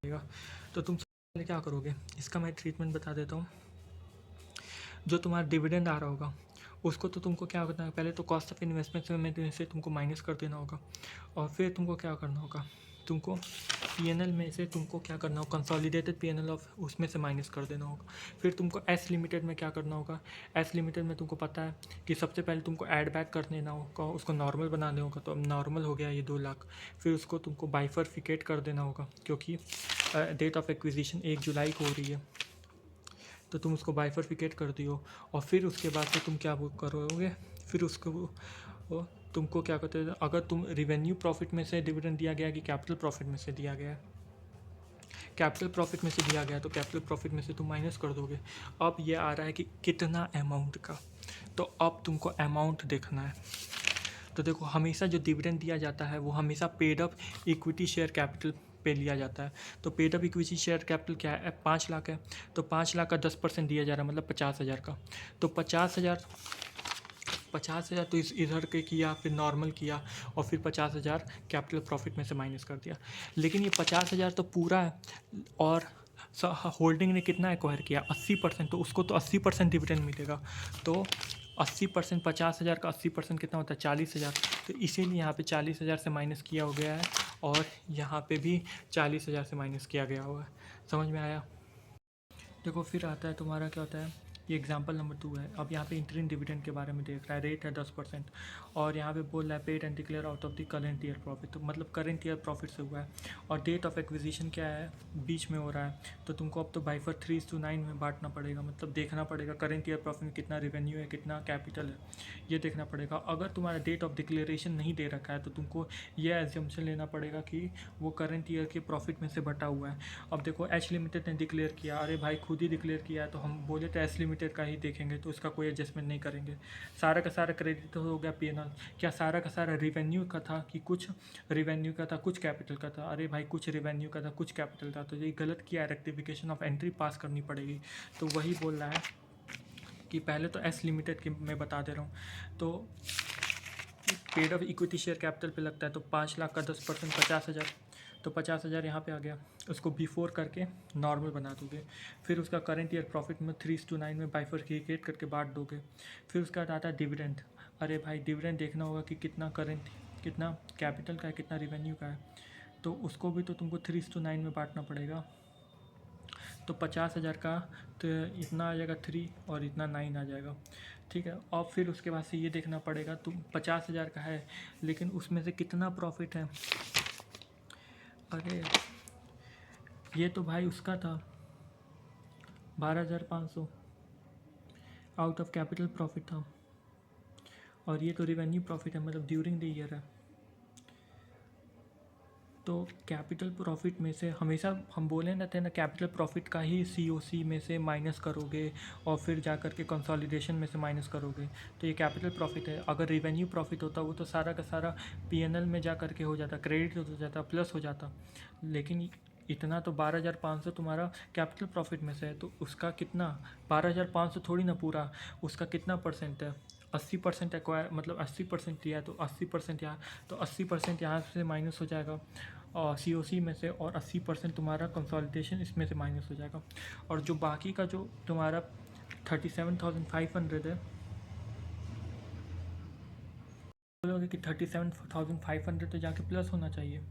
रहेगा। तो तुम पहले क्या करोगे, इसका मैं ट्रीटमेंट बता देता हूँ। जो तुम्हारा डिविडेंड आ रहा होगा उसको तो तुमको क्या करना है, पहले तो कॉस्ट ऑफ इन्वेस्टमेंट में से तुमको माइनस कर देना होगा, और फिर तुमको क्या करना होगा, तुमको पीएनएल में से तुमको क्या करना होगा, कंसोलिडेटेड पीएनएल ऑफ उसमें से माइनस कर देना होगा। फिर तुमको एस लिमिटेड में क्या करना होगा, एस लिमिटेड में तुमको पता है कि सबसे पहले तुमको ऐड बैक कर देना होगा, उसको नॉर्मल बना देना होगा। तो अब नॉर्मल हो गया ये 2 लाख। फिर उसको तुमको बाइफरफिकेट कर देना होगा, क्योंकि डेट ऑफ एक्विजिशन 1 जुलाई को हो रही है, तो तुम उसको बाइफरफिकेट कर दियो। और फिर उसके बाद से तुम क्या वो करोगे, फिर उसको वो तुमको क्या कहते हैं, अगर तुम रिवेन्यू प्रॉफिट में से डिविडेंड दिया गया कि कैपिटल प्रॉफिट में से दिया गया है, कैपिटल प्रॉफिट में से दिया गया है तो कैपिटल प्रॉफिट में से तुम माइनस कर दोगे। अब ये आ रहा है कि कितना अमाउंट का, तो अब तुमको अमाउंट देखना है। तो देखो, हमेशा जो डिविडेंड दिया जाता है वो हमेशा paid up equity share capital पे लिया जाता है। तो paid up equity share capital क्या है, 5 लाख है, तो 5 लाख का 10% दिया जा रहा है, मतलब 50,000 का। तो 50,000 तो इधर के किया, फिर नॉर्मल किया, और फिर 50,000 कैपिटल प्रॉफिट में से माइनस कर दिया। लेकिन ये 50,000 तो पूरा है, और होल्डिंग ने कितना एक्वायर किया, 80%, तो उसको तो 80% डिविडेंड मिलेगा। तो 80%, 50,000 का 80% कितना होता है, 40,000। तो इसीलिए यहाँ पे 40,000 से माइनस किया हो गया है, और यहाँ पे भी 40,000 से माइनस किया गया हुआ है। समझ में आया। देखो, फिर आता है तुम्हारा क्या होता है, ये एग्जाम्पल नंबर 2 है। अब यहाँ पे इंटरिम डिविडेंड के बारे में देख रहा है, रेट है 10%, और यहाँ पे बोल रहा है paid and declare out of the current year profit, तो मतलब करेंट ईयर प्रॉफिट से हुआ है। और डेट ऑफ एक्विजिशन क्या है, बीच में हो रहा है, तो तुमको अब तो बाइफर 3:9 में बांटना पड़ेगा, मतलब देखना पड़ेगा करेंट ईयर प्रॉफिट में कितना रेवेन्यू है, कितना कैपिटल है, ये देखना पड़ेगा। अगर तुम्हारा डेट ऑफ डिक्लेरेशन नहीं दे रखा है तो तुमको ये एज्जम्पशन लेना पड़ेगा कि वो करेंट ईयर के प्रॉफिट में से बटा हुआ है। अब देखो, एच लिमिटेड ने डिक्लेयर किया, अरे भाई खुद ही डिक्लेयर किया है, तो हम बोले तो एच लिमिटेड का ही देखेंगे, तो उसका कोई एडजस्टमेंट नहीं करेंगे। सारा का सारा क्रेडिट हो गया पीएनएल, क्या सारा का सारा रिवेन्यू का था कि कुछ रिवेन्यू का था, कुछ कैपिटल का था, अरे भाई कुछ रिवेन्यू का था, कुछ कैपिटल था, तो ये गलत किया, रेक्टिफिकेशन ऑफ एंट्री पास करनी पड़ेगी। तो वही बोल रहा है कि पहले तो एस लिमिटेड के मैं बता दे रहा हूँ। तो paid of equity share capital पे लगता है, तो 5 लाख का 10% 50,000, तो 50,000 यहाँ पे आ गया। उसको बिफोर करके नॉर्मल बना दोगे। फिर उसका करंट ईयर प्रॉफिट में 3:9 में बाइफरफिकेट करके बांट दोगे। फिर उसका आता है डिविडेंड। अरे भाई डिविडेंड देखना होगा कि कितना करंट, कितना कैपिटल का है, कितना रिवेन्यू का है, तो उसको भी तो तुमको 3:9 में बांटना पड़ेगा। तो 50,000 का तो इतना आ जाएगा 3, और इतना 9 आ जाएगा, ठीक है। और फिर उसके बाद से ये देखना पड़ेगा, तुम 50,000 का है, लेकिन उसमें से कितना प्रॉफिट है। अरे ये तो भाई उसका था 12,500 आउट ऑफ कैपिटल प्रॉफिट था, और ये तो रिवेन्यू प्रॉफिट है, मतलब ड्यूरिंग द ईयर है। तो कैपिटल प्रॉफिट में से हमेशा हम बोले ना थे ना, कैपिटल प्रॉफिट का ही सीओसी में से माइनस करोगे, और फिर जा कर के कंसोलिडेशन में से माइनस करोगे, तो ये कैपिटल प्रॉफिट है। अगर रिवेन्यू प्रॉफिट होता वो तो सारा का सारा पीएनएल में जा कर के हो जाता, क्रेडिट हो जाता, प्लस हो जाता। लेकिन इतना तो 12,500 तुम्हारा कैपिटल प्रॉफिट में से है, तो उसका कितना, 12,500 थोड़ी ना पूरा, उसका कितना परसेंट है, 80% एक्वायर, मतलब 80% दिया है, तो 80% यहाँ, तो 80% यहाँ से माइनस हो जाएगा और सीओसी में से, और 80% तुम्हारा कंसोलिडेशन इसमें से माइनस हो जाएगा। और जो बाकी का जो तुम्हारा 37,500 है, बोलोगे कि 37,500 तो जाके प्लस होना चाहिए,